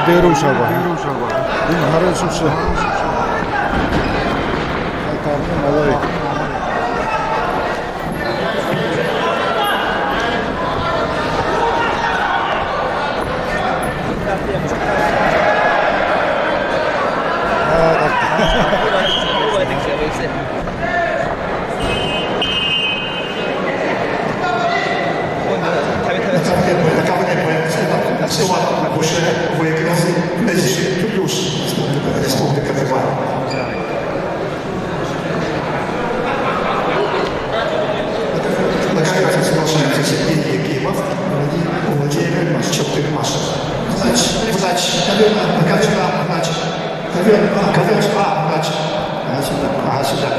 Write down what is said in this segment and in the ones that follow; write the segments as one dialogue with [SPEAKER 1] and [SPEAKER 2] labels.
[SPEAKER 1] Deruşava. Din Harasuşa. Tamam, alay.
[SPEAKER 2] Уже выиграл плюс Республика Тайвань. Награждается продолжается Сергей Егимов, Владимир Чоптыр Маша. Удачи. Награждена, удачи. Награждена, удачи. Ага, сюда.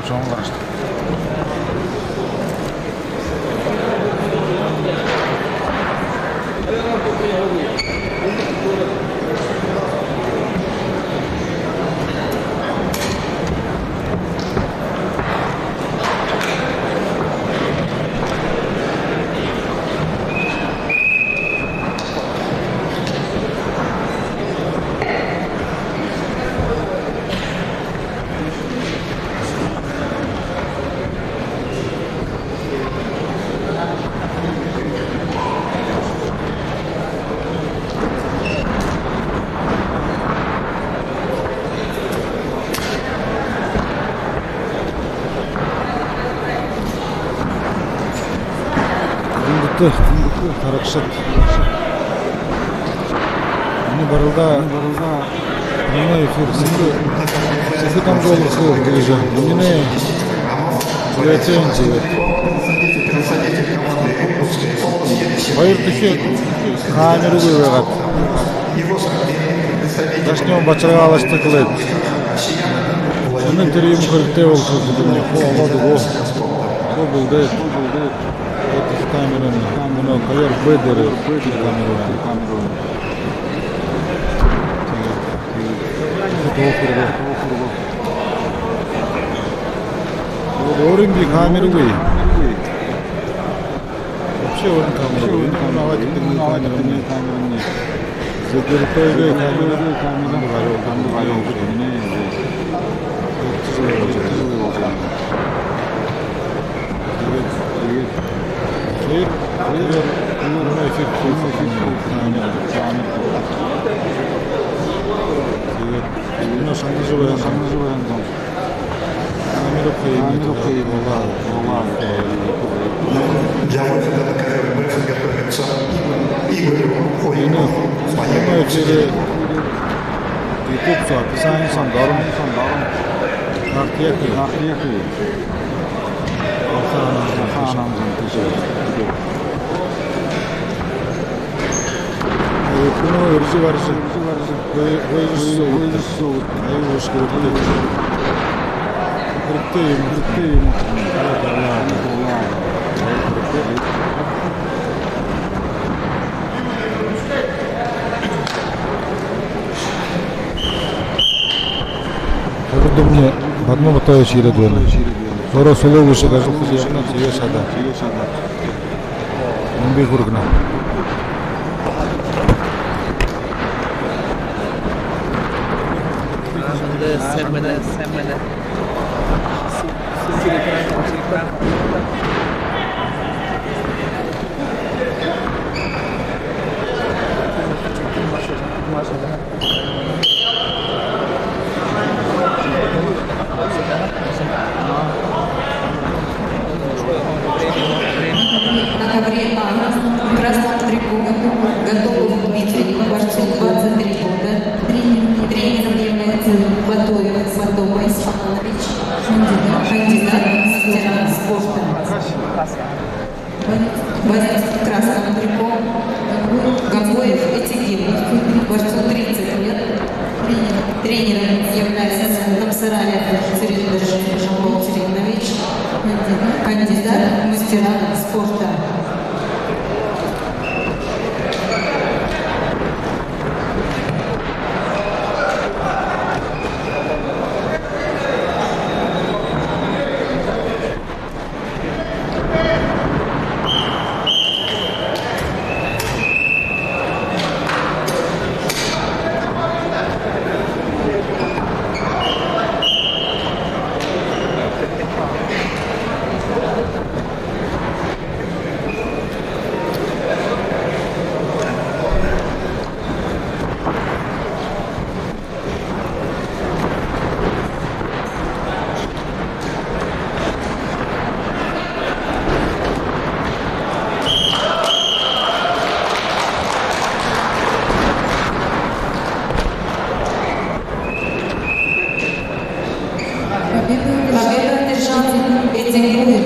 [SPEAKER 1] Çok karıştı. Таракшат. Ini barılda прямой эфир. Сізді там жолы ближе. Мені Летенти. Байыр түсе камеру көйгат. Дашнем бачырга алашты кылып. Onun tereyim kırıkta oldu. Bu buldu. Kamerun kayar bederi kamerun. Doğru bir kamera bu. Вообще он камера. Он камера. Закрытая камера.
[SPEAKER 2] Для выхода на который будет готовиться Игорь Ольгов.
[SPEAKER 1] YouTube описание сандарым. Нахтияки. Bunu örücü varıcı. Koyucu soğuk. Ayı hoş kırıktı. Kırıktı. Kırıktı bunu. Batma bataya şiire dönü. Sonra solu uşu gazı kızıyakına siye sada. Mumbi kurguna.
[SPEAKER 3] Sevmeden. Sirikten.
[SPEAKER 4] Красного трибуна готовы Дмитрий, борцу 23 года. Тренером является Батоев Батой Исманович, кандидат в мастера спорта. Красного трибуна Габоев Этигин, борцу 30 лет. Тренером является Намсаралев Жамбол Церинович. спорта. Победу одержал Эдин Гуир.